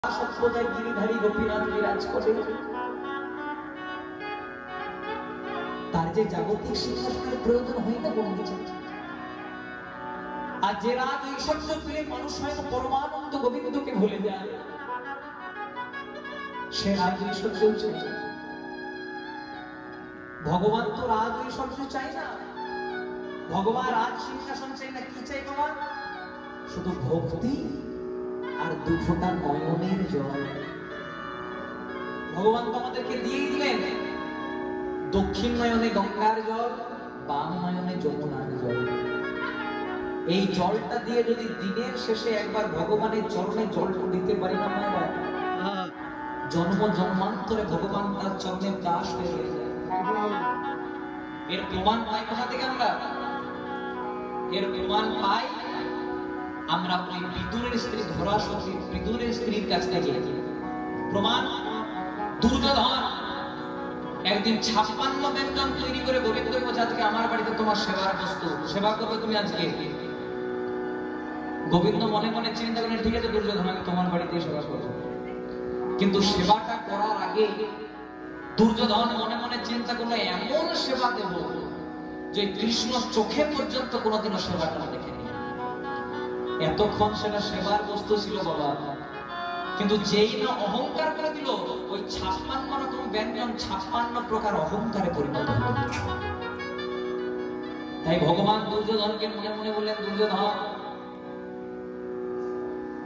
সভ্যতায় গিরিধারী গোপীনাথ বিরাজ করে। তার যে জাগতিক সিংহাসনের প্রয়োজন হয় না বন্ধু, আর যে রাজ ঐশ্বর্য পেলে মানুষ হয়তো পরমানন্দ গোবিন্দকে ভুলে যায়, সে রাজ ঐশ্বর্য চাই। ভগবান তো রাজ ঐশ্বর্য চাই না, ভগবান রাজ সিংহাসন চাই না। কি চাই বাবা? শুধু ভক্তি আর দুফোঁটা নয়নের জল। ভগবান তো আমাদেরকে দিয়েই দিলেন দক্ষিণ নয়নে গঙ্গার জল, বাম নয়নে যমুনার জল। এই জলটা দিয়ে যদি দিনের শেষে একবার ভগবানের চরণে জলটা দিতে পারি না মায়েরা, জন্ম জন্মান্তরে ভগবান তার চরণে দাস হয়ে যায়। এর প্রমাণ পাই কোথা থেকে আমরা? এর প্রমাণ পাই আমরা ওই বিদুরের স্ত্রী ধরাসতী, বিদুরের স্ত্রীর কাছ থেকে। প্রমাণ, দুর্যোধন একদিন 56 ব্যঞ্জন তৈরি করে গোবিন্দকে বলছে, আজকে আমার বাড়িতে তোমার সেবার বস্তু, সেবা করবে তুমি আজকে। গোবিন্দ মনে মনে চিন্তা করেন, ঠিক আছে দুর্যোধন, আমি তোমার বাড়িতে সেবা করবো। কিন্তু সেবাটা করার আগে দুর্যোধন মনে মনে চিন্তা করলো, এমন সেবা দেব যে কৃষ্ণ চোখে পর্যন্ত কোনোদিনও সেবাটা দেখেনি। এতক্ষণ সেটা সেবার বস্তু ছিল বাবা, কিন্তু যেই না অহংকার করে দিল, ওই 56 রকম ব্যঞ্জন 56 প্রকার অহংকারে পরিণত হল। তাই ভগবান দুর্যোধনকে মনে মনে বললেন, দুর্যোধন,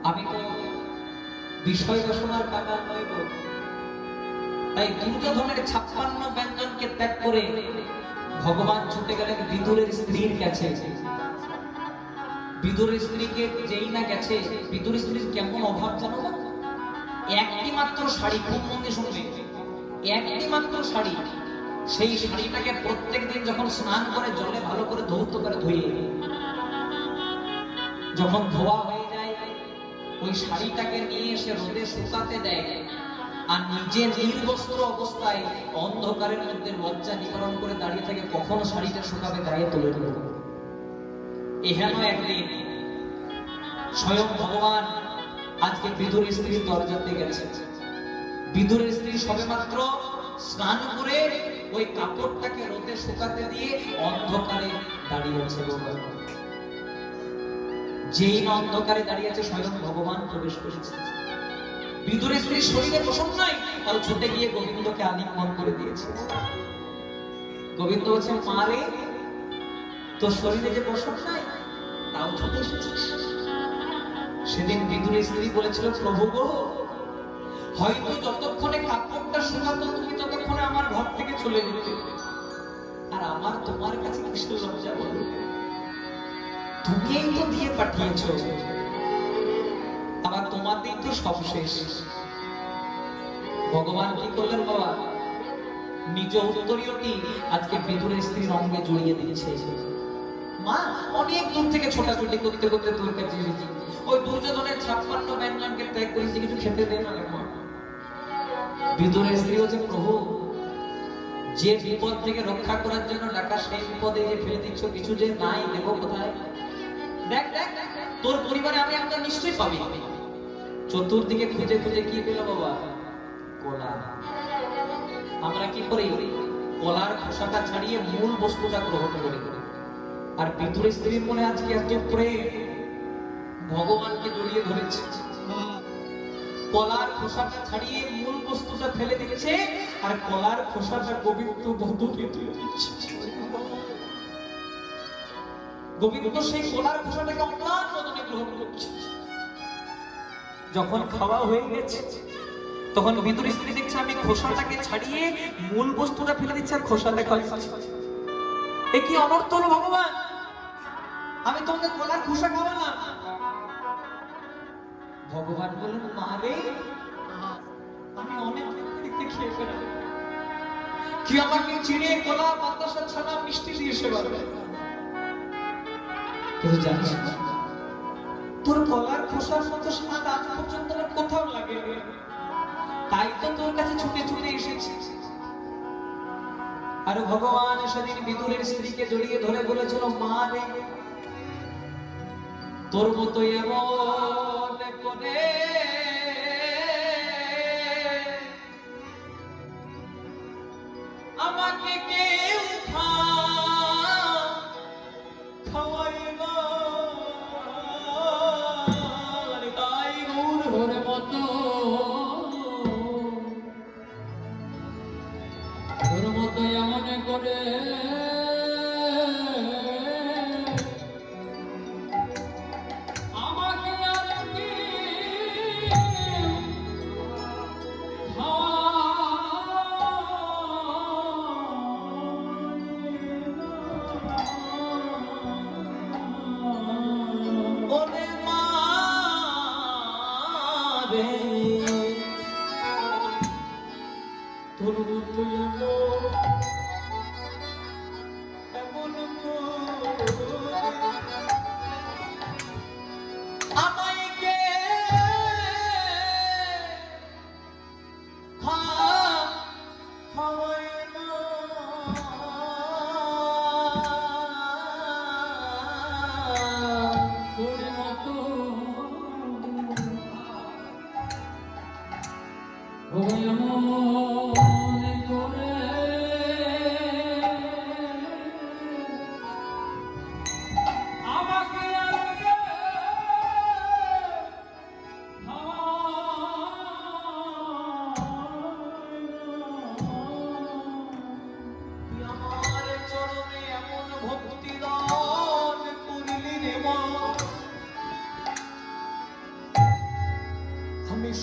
আমি তো বিষয় বাসনার কাঙাল নই গো। তাই দুর্যোধনের 56 ব্যঞ্জনকে ত্যাগ করে ভগবান ছুটে গেলেন বিদুরের স্ত্রীর কাছে। বিদুরের স্ত্রীকে যেই না গেছে, বিদুরের স্ত্রীর কেমন অভাব জানো না? একটি মাত্র শাড়ি, খুব মন দিয়ে শুনবে, একটি মাত্র শাড়ি। সেই শাড়িটাকে প্রত্যেকদিন যখন স্নান করে জলে ভালো করে ধৌত করে ধুয়ে, যখন ধোয়া হয়ে যায়, ওই শাড়িটাকে নিয়ে এসে রোদে শুকাতে দেয়, আর নিজে নির্বস্ত্র অবস্থায় অন্ধকারের মধ্যে লজ্জা নিবারণ করে দাঁড়িয়ে থাকে, কখন শাড়িটা শুকাবে গায়ে তুলে দেবে। এখানে একদিন স্বয়ং ভগবান আজকে বিদুরের স্ত্রীর দরজাতে গেছে। বিদুরের স্ত্রী সবেমাত্র স্নান করে ওই কাপড়টাকে রোদে শুকাতে দিয়ে অন্ধকারে দাঁড়িয়েছে। যেই না অন্ধকারে দাঁড়িয়েছে, স্বয়ং ভগবান প্রবেশ করেছে। বিদুরের স্ত্রী শরীরে পছন্দ নাই, তাও ছুটে গিয়ে গোবিন্দকে আলিঙ্গন করে দিয়েছে। গোবিন্দ বলছে, মা রে, তোর শরীরে যে পছন্দ নাই, তাও ছুটে এসেছিস। সেদিন বিদুরের স্ত্রী বলেছিল, প্রভু গো, হয়তো যতক্ষণে কাপড়টা শুকাতো তুমি ততক্ষণে আমার ঘর থেকে চলে যেতে, আর আমার তোমার কাছে কিসের লজ্জা বলো? তুমিই তো দিয়ে পাঠিয়েছো, আবার তোমাতেই তো সব শেষ। ভগবান কি করলেন বাবা? নিজ উত্তরীয়টি আজকে বিদুরের স্ত্রীর অঙ্গে জড়িয়ে দিচ্ছে। মা, অনেক দূর থেকে ছোটাছুটি করতে করতে তোর কাছে এসেছি, ওই দুর্যোধনের 56 ব্যঞ্জনকে ত্যাগ করেছি, কিছু খেতে দে না। বিদুরের স্ত্রী হচ্ছে, প্রভু, যে বিপদ থেকে রক্ষা করার জন্য ডাকা, সেই বিপদে যে ফেলে দিচ্ছ, কিছু যে নাই, দেবো কোথায়? দেখ দেখ, তোর পরিবারে আমি একটা নিশ্চয়ই পাবি। চতুর্দিকে খুঁজে খুঁজে কি পেল বাবা? কলা। আমরা কি করি? কলার খোসাটা ছাড়িয়ে মূল বস্তুটা গ্রহণ করি। আর বিদুরের স্ত্রীর মনে আজকে এত প্রেম, ভগবানকে জড়িয়ে ধরেছে, কলার খোসাটা ছাড়িয়ে মূল বস্তুটা ফেলে দিচ্ছে, আর কলার খোসাটা গোবিন্দ বধূকে তুলে দিচ্ছে। গোবিন্দ সেই কলার খোসাটাকে অম্লান বদনে গ্রহণ করছে। যখন খাওয়া হয়ে গেছে, তখন বিদুরের স্ত্রী দেখছে আমি খোসাটাকে ছাড়িয়ে মূল বস্তুটা ফেলে দিচ্ছি, আর খোসাটা খাচ্ছি। এ কি অনর্থ হলো ভগবান? আমি তোমাকে কলার খোসা খাওয়ালাম। ভগবান বললেন, মা রে, আমি অনেক দিক খেয়ে ফেলাম, কি আমাকে চিড়ে কলা বাতাসা ছানা মিষ্টি দিয়ে সেবা করে। কিন্তু জানিস না, তোর কলার খোসার মতো স্বাদ আজ পর্যন্ত আমার কোথাও লাগে, তাই তো তোর কাছে ছুটে ছুটে এসেছি। আর ভগবান সেদিন বিদুরের স্ত্রীকে জড়িয়ে ধরে বলেছিল, মা রে, তোর মতো এমন করে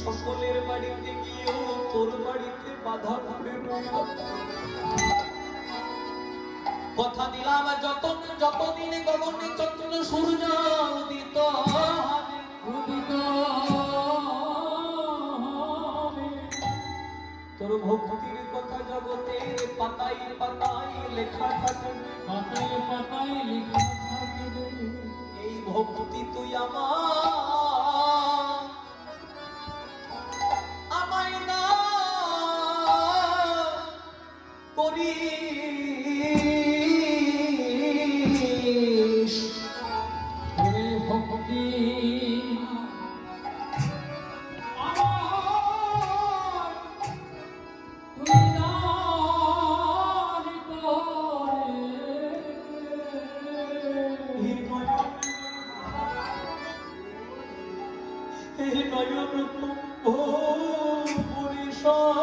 সকলের বাড়িতে গিয়েও তোর বাড়িতে বাধা পড়ে রইল। কথা দিলাম যতদিন গগনে চন্দ্র সূর্য উদিত তোর ভক্তির কথা জগতের পাতায় পাতায় লেখা থাকবে, পাতায় পাতায় লেখা থাকবে। এই ভক্তি তুই আমায় না করিস ভক্তি নয়ন পরিষদ